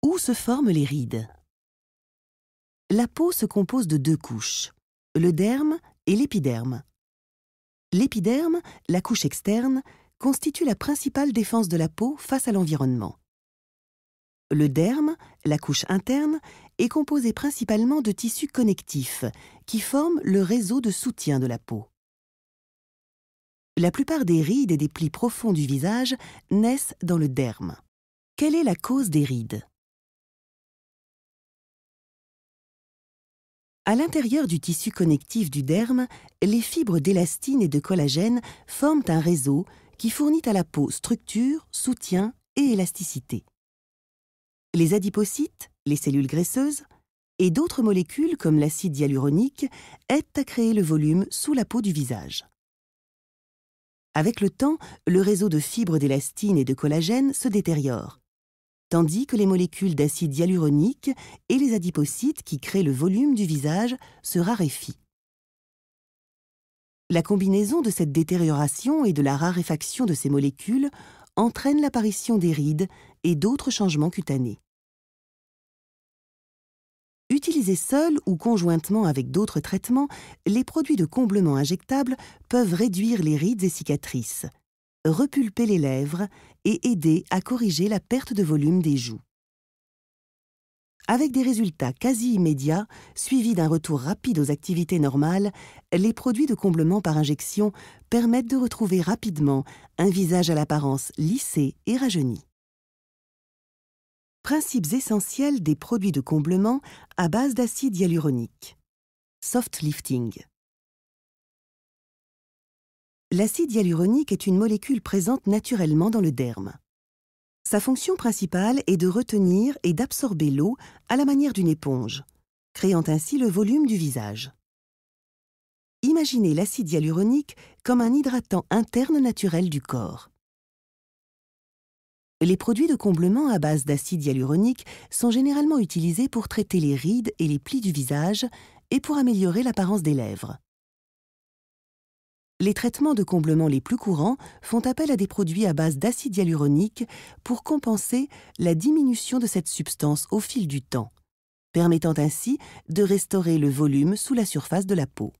Où se forment les rides? La peau se compose de deux couches, le derme et l'épiderme. L'épiderme, la couche externe, constitue la principale défense de la peau face à l'environnement. Le derme, la couche interne, est composé principalement de tissus connectifs qui forment le réseau de soutien de la peau. La plupart des rides et des plis profonds du visage naissent dans le derme. Quelle est la cause des rides? À l'intérieur du tissu connectif du derme, les fibres d'élastine et de collagène forment un réseau qui fournit à la peau structure, soutien et élasticité. Les adipocytes, les cellules graisseuses, et d'autres molécules comme l'acide hyaluronique aident à créer le volume sous la peau du visage. Avec le temps, le réseau de fibres d'élastine et de collagène se détériore, tandis que les molécules d'acide hyaluronique et les adipocytes qui créent le volume du visage se raréfient. La combinaison de cette détérioration et de la raréfaction de ces molécules entraîne l'apparition des rides et d'autres changements cutanés. Utilisés seuls ou conjointement avec d'autres traitements, les produits de comblement injectables peuvent réduire les rides et cicatrices, repulper les lèvres et aider à corriger la perte de volume des joues. Avec des résultats quasi immédiats, suivis d'un retour rapide aux activités normales, les produits de comblement par injection permettent de retrouver rapidement un visage à l'apparence lissée et rajeunie. Principes essentiels des produits de comblement à base d'acide hyaluronique. Soft lifting. L'acide hyaluronique est une molécule présente naturellement dans le derme. Sa fonction principale est de retenir et d'absorber l'eau à la manière d'une éponge, créant ainsi le volume du visage. Imaginez l'acide hyaluronique comme un hydratant interne naturel du corps. Les produits de comblement à base d'acide hyaluronique sont généralement utilisés pour traiter les rides et les plis du visage et pour améliorer l'apparence des lèvres. Les traitements de comblement les plus courants font appel à des produits à base d'acide hyaluronique pour compenser la diminution de cette substance au fil du temps, permettant ainsi de restaurer le volume sous la surface de la peau.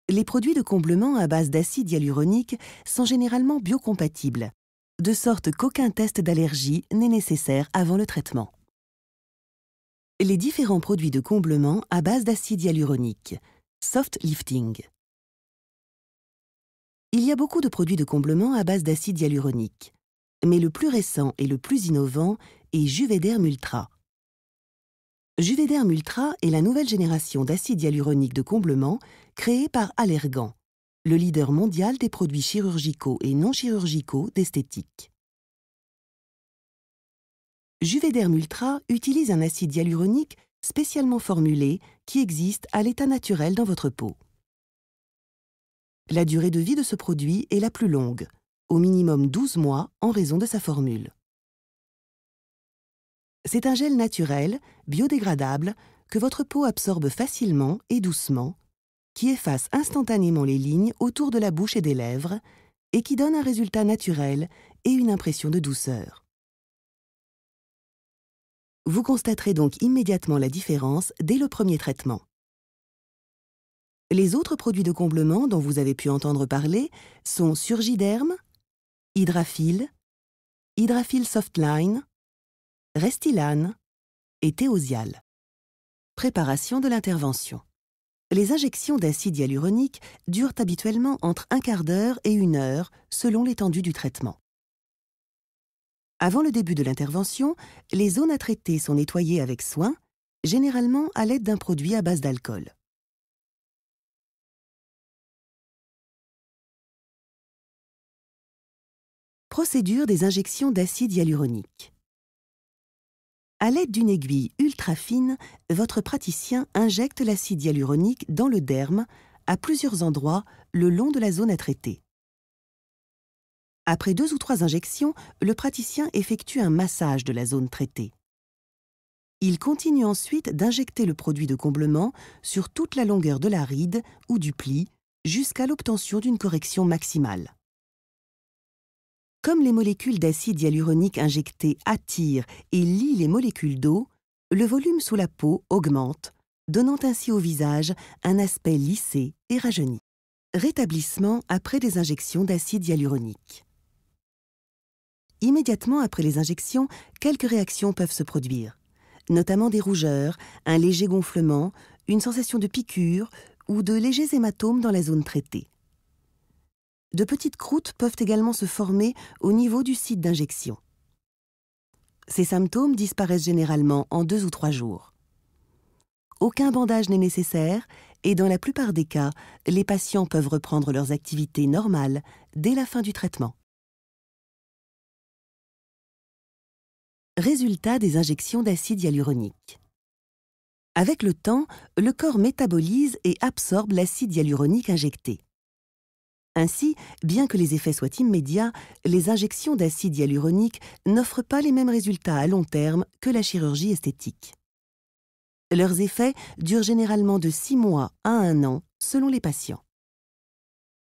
Les produits de comblement à base d'acide hyaluronique sont généralement biocompatibles, de sorte qu'aucun test d'allergie n'est nécessaire avant le traitement. Les différents produits de comblement à base d'acide hyaluronique. Soft lifting. Il y a beaucoup de produits de comblement à base d'acide hyaluronique, mais le plus récent et le plus innovant est Juvederm Ultra. Juvederm Ultra est la nouvelle génération d'acide hyaluronique de comblement créée par Allergan, le leader mondial des produits chirurgicaux et non chirurgicaux d'esthétique. Juvederm Ultra utilise un acide hyaluronique spécialement formulé qui existe à l'état naturel dans votre peau. La durée de vie de ce produit est la plus longue, au minimum 12 mois en raison de sa formule. C'est un gel naturel, biodégradable, que votre peau absorbe facilement et doucement, qui efface instantanément les lignes autour de la bouche et des lèvres et qui donne un résultat naturel et une impression de douceur. Vous constaterez donc immédiatement la différence dès le premier traitement. Les autres produits de comblement dont vous avez pu entendre parler sont Surgiderm, Hydrafil, Hydrafil Softline, Restylane et Théosial. Préparation de l'intervention. Les injections d'acide hyaluronique durent habituellement entre un quart d'heure et 1 heure selon l'étendue du traitement. Avant le début de l'intervention, les zones à traiter sont nettoyées avec soin, généralement à l'aide d'un produit à base d'alcool. Procédure des injections d'acide hyaluronique. À l'aide d'une aiguille ultra fine, votre praticien injecte l'acide hyaluronique dans le derme à plusieurs endroits le long de la zone à traiter. Après 2 ou 3 injections, le praticien effectue un massage de la zone traitée. Il continue ensuite d'injecter le produit de comblement sur toute la longueur de la ride ou du pli jusqu'à l'obtention d'une correction maximale. Comme les molécules d'acide hyaluronique injectées attirent et lient les molécules d'eau, le volume sous la peau augmente, donnant ainsi au visage un aspect lissé et rajeuni. Rétablissement après les injections d'acide hyaluronique. Immédiatement après les injections, quelques réactions peuvent se produire, notamment des rougeurs, un léger gonflement, une sensation de piqûre ou de légers hématomes dans la zone traitée. De petites croûtes peuvent également se former au niveau du site d'injection. Ces symptômes disparaissent généralement en 2 ou 3 jours. Aucun bandage n'est nécessaire et dans la plupart des cas, les patients peuvent reprendre leurs activités normales dès la fin du traitement. Résultat des injections d'acide hyaluronique. Avec le temps, le corps métabolise et absorbe l'acide hyaluronique injecté. Ainsi, bien que les effets soient immédiats, les injections d'acide hyaluronique n'offrent pas les mêmes résultats à long terme que la chirurgie esthétique. Leurs effets durent généralement de 6 mois à 1 an selon les patients.